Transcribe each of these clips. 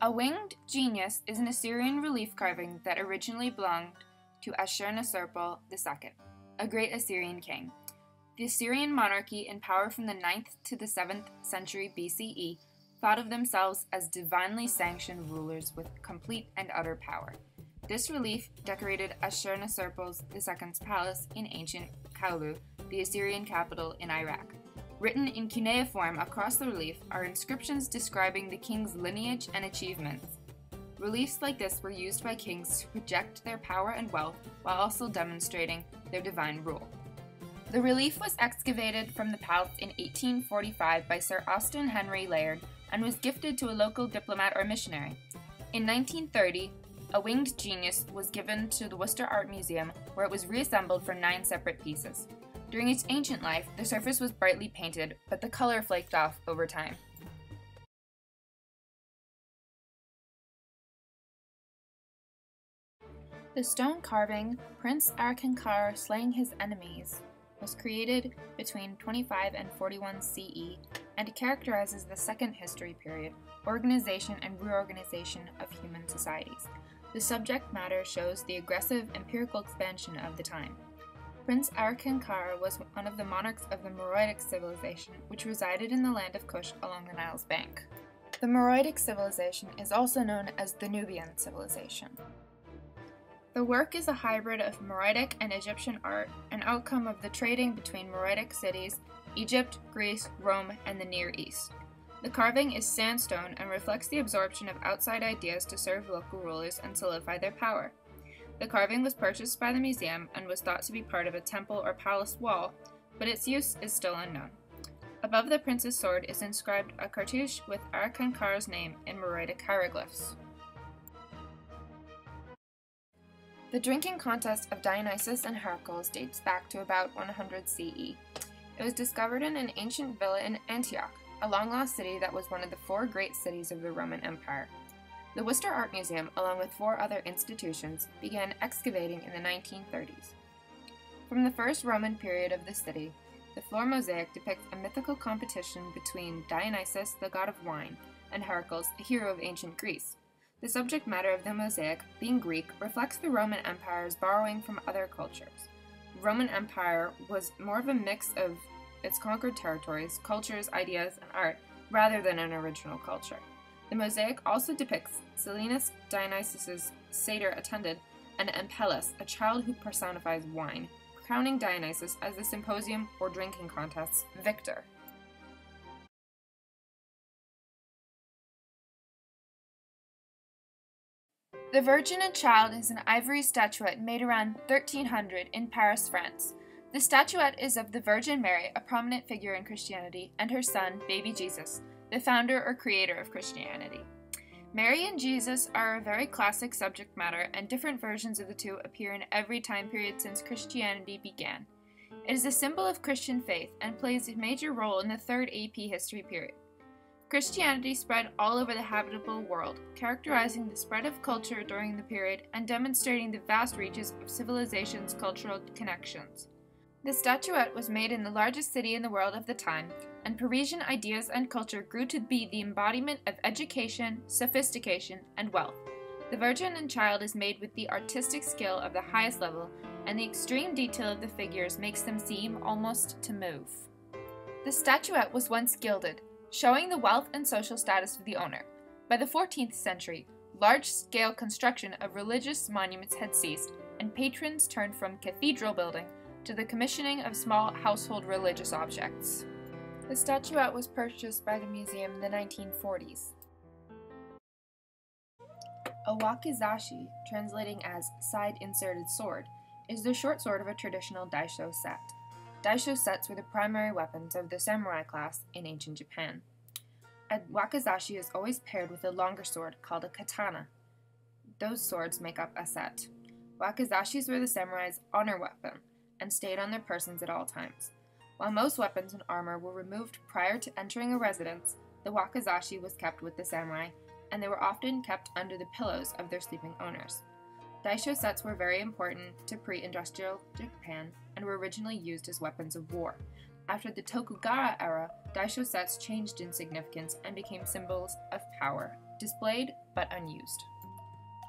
A winged genius is an Assyrian relief carving that originally belonged to Ashurnasirpal II, a great Assyrian king. The Assyrian monarchy, in power from the 9th to the 7th century BCE, thought of themselves as divinely sanctioned rulers with complete and utter power. This relief decorated Ashurnasirpal II's palace in ancient Kaulu, the Assyrian capital in Iraq. Written in cuneiform across the relief are inscriptions describing the king's lineage and achievements. Reliefs like this were used by kings to project their power and wealth while also demonstrating their divine rule. The relief was excavated from the palace in 1845 by Sir Austin Henry Layard and was gifted to a local diplomat or missionary. In 1930, a winged genius was given to the Worcester Art Museum, where it was reassembled from 9 separate pieces. During its ancient life, the surface was brightly painted, but the color flaked off over time. The stone carving, Prince Arkankar slaying his enemies, was created between 25 and 41 CE and characterizes the Second History Period, organization and reorganization of human societies. The subject matter shows the aggressive empirical expansion of the time. Prince Arkankar was one of the monarchs of the Meroitic civilization, which resided in the land of Kush along the Nile's bank. The Meroitic civilization is also known as the Nubian civilization. The work is a hybrid of Meroitic and Egyptian art, an outcome of the trading between Meroitic cities, Egypt, Greece, Rome, and the Near East. The carving is sandstone and reflects the absorption of outside ideas to serve local rulers and solidify their power. The carving was purchased by the museum and was thought to be part of a temple or palace wall, but its use is still unknown. Above the prince's sword is inscribed a cartouche with Arkankar's name in Meroitic hieroglyphs. The drinking contest of Dionysus and Heracles dates back to about 100 CE. It was discovered in an ancient villa in Antioch, a long-lost city that was one of the 4 great cities of the Roman Empire. The Worcester Art Museum, along with 4 other institutions, began excavating in the 1930s. From the first Roman period of the city, the floor mosaic depicts a mythical competition between Dionysus, the god of wine, and Heracles, a hero of ancient Greece. The subject matter of the mosaic, being Greek, reflects the Roman Empire's borrowing from other cultures. The Roman Empire was more of a mix of its conquered territories, cultures, ideas, and art, rather than an original culture. The mosaic also depicts Silenus, Dionysus's satyr attendant, and Empellus, a child who personifies wine, crowning Dionysus as the symposium or drinking contest's victor. The Virgin and Child is an ivory statuette made around 1300 in Paris, France. The statuette is of the Virgin Mary, a prominent figure in Christianity, and her son, baby Jesus, the founder or creator of Christianity. Mary and Jesus are a very classic subject matter, and different versions of the two appear in every time period since Christianity began. It is a symbol of Christian faith and plays a major role in the 3rd AP history period. Christianity spread all over the habitable world, characterizing the spread of culture during the period and demonstrating the vast reaches of civilization's cultural connections. The statuette was made in the largest city in the world of the time, and Parisian ideas and culture grew to be the embodiment of education, sophistication, and wealth. The Virgin and Child is made with the artistic skill of the highest level, and the extreme detail of the figures makes them seem almost to move. The statuette was once gilded, showing the wealth and social status of the owner. By the 14th century, large-scale construction of religious monuments had ceased, and patrons turned from cathedral building to the commissioning of small household religious objects. The statuette was purchased by the museum in the 1940s. A wakizashi, translating as side-inserted sword, is the short sword of a traditional daisho set. Daisho sets were the primary weapons of the samurai class in ancient Japan. A wakizashi is always paired with a longer sword called a katana. Those swords make up a set. Wakizashis were the samurai's honor weapon and stayed on their persons at all times. While most weapons and armor were removed prior to entering a residence, the wakizashi was kept with the samurai, and they were often kept under the pillows of their sleeping owners. Daisho sets were very important to pre-industrial Japan and were originally used as weapons of war. After the Tokugawa era, daisho sets changed in significance and became symbols of power. displayed but unused.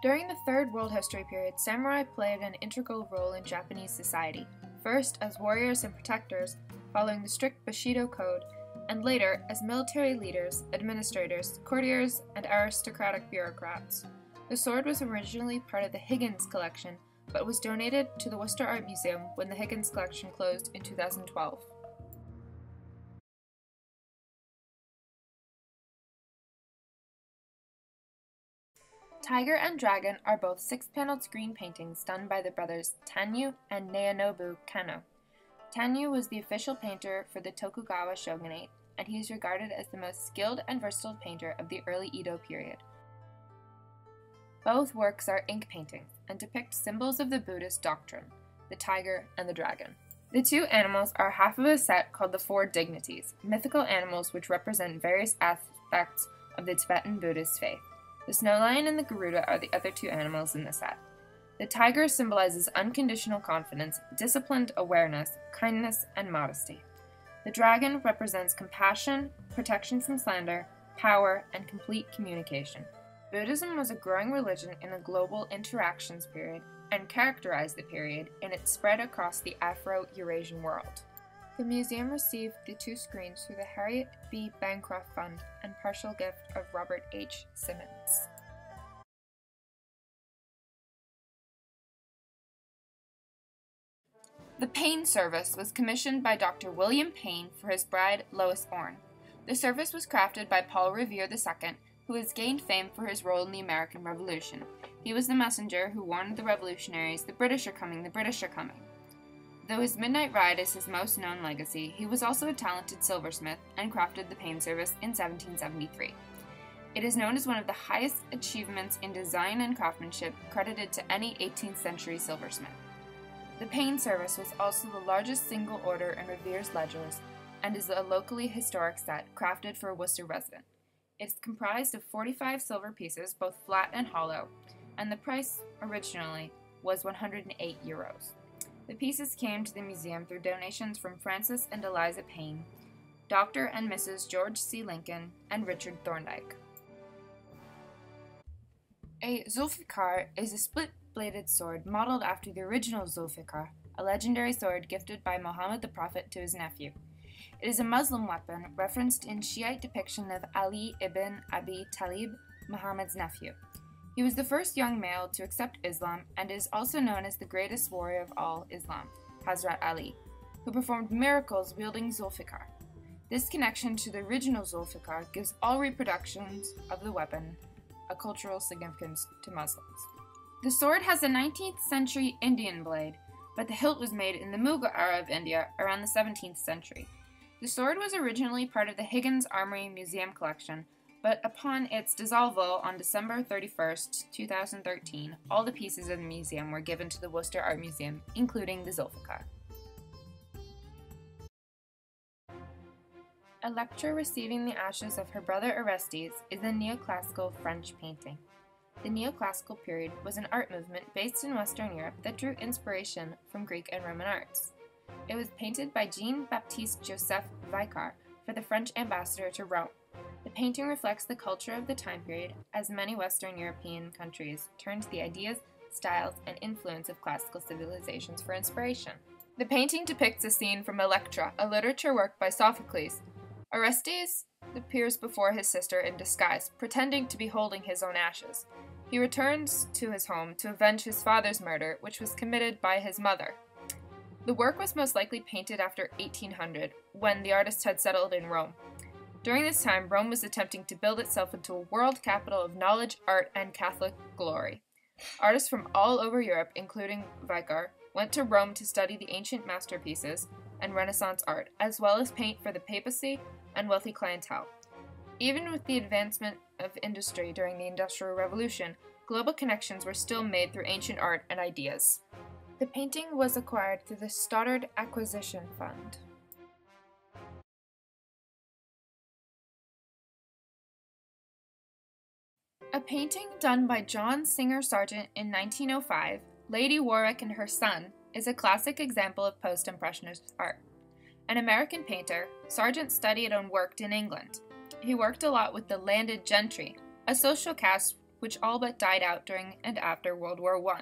During the Third World History period, samurai played an integral role in Japanese society, first as warriors and protectors, following the strict Bushido code, and later as military leaders, administrators, courtiers, and aristocratic bureaucrats. The sword was originally part of the Higgins collection, but was donated to the Worcester Art Museum when the Higgins collection closed in 2012. Tiger and Dragon are both 6-paneled screen paintings done by the brothers Tanyu and Naonobu Kano. Tanyu was the official painter for the Tokugawa shogunate, and he is regarded as the most skilled and versatile painter of the early Edo period. Both works are ink paintings and depict symbols of the Buddhist doctrine, the tiger and the dragon. The two animals are half of a set called the Four Dignities, mythical animals which represent various aspects of the Tibetan Buddhist faith. The snow lion and the Garuda are the other two animals in the set. The tiger symbolizes unconditional confidence, disciplined awareness, kindness, and modesty. The dragon represents compassion, protection from slander, power, and complete communication. Buddhism was a growing religion in the global interactions period and characterized the period in its spread across the Afro-Eurasian world. The museum received the two screens through the Harriet B. Bancroft Fund and partial gift of Robert H. Simmons. The Payne service was commissioned by Dr. William Payne for his bride Lois Orne. The service was crafted by Paul Revere II, who has gained fame for his role in the American Revolution. He was the messenger who warned the revolutionaries, "The British are coming, the British are coming." Though his midnight ride is his most known legacy, he was also a talented silversmith and crafted the Payne service in 1773. It is known as one of the highest achievements in design and craftsmanship credited to any 18th century silversmith. The Payne service was also the largest single order in Revere's ledgers and is a locally historic set crafted for a Worcester resident. It's comprised of 45 silver pieces, both flat and hollow, and the price originally was €108. The pieces came to the museum through donations from Francis and Eliza Payne, Dr. and Mrs. George C. Lincoln, and Richard Thorndike. A Zulfikar is a split-bladed sword modeled after the original Zulfikar, a legendary sword gifted by Muhammad the Prophet to his nephew. It is a Muslim weapon referenced in Shiite depiction of Ali ibn Abi Talib, Muhammad's nephew. He was the first young male to accept Islam and is also known as the greatest warrior of all Islam, Hazrat Ali, who performed miracles wielding Zulfikar. This connection to the original Zulfikar gives all reproductions of the weapon a cultural significance to Muslims. The sword has a 19th century Indian blade, but the hilt was made in the Mughal era of India around the 17th century. The sword was originally part of the Higgins Armory Museum collection, but upon its dissolval on December 31st, 2013, all the pieces of the museum were given to the Worcester Art Museum, including the Zulfikar. Electra receiving the ashes of her brother Orestes is a neoclassical French painting. The neoclassical period was an art movement based in Western Europe that drew inspiration from Greek and Roman arts. It was painted by Jean-Baptiste Joseph Vicar for the French ambassador to Rome. The painting reflects the culture of the time period, as many Western European countries turned to the ideas, styles, and influence of classical civilizations for inspiration. The painting depicts a scene from Electra, a literature work by Sophocles. Orestes appears before his sister in disguise, pretending to be holding his own ashes. He returns to his home to avenge his father's murder, which was committed by his mother. The work was most likely painted after 1800, when the artist had settled in Rome. During this time, Rome was attempting to build itself into a world capital of knowledge, art, and Catholic glory. Artists from all over Europe, including Vicar, went to Rome to study the ancient masterpieces and Renaissance art, as well as paint for the papacy and wealthy clientele. Even with the advancement of industry during the Industrial Revolution, global connections were still made through ancient art and ideas. The painting was acquired through the Stoddard Acquisition Fund. A painting done by John Singer Sargent in 1905, Lady Warwick and Her Son, is a classic example of post-impressionist art. An American painter, Sargent studied and worked in England. He worked a lot with the landed gentry, a social caste which all but died out during and after World War I.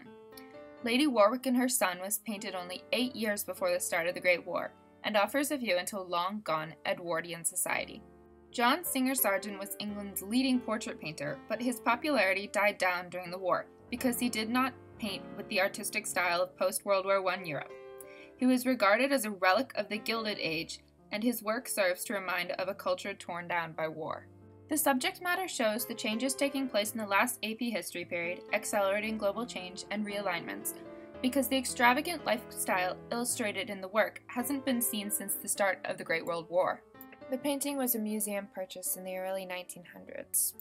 Lady Warwick and her son was painted only 8 years before the start of the Great War, and offers a view into a long-gone Edwardian society. John Singer Sargent was England's leading portrait painter, but his popularity died down during the war because he did not paint with the artistic style of post-World War I Europe. He was regarded as a relic of the Gilded Age, and his work serves to remind of a culture torn down by war. The subject matter shows the changes taking place in the last AP history period, accelerating global change and realignments, because the extravagant lifestyle illustrated in the work hasn't been seen since the start of the Great World War. The painting was a museum purchase in the early 1900s.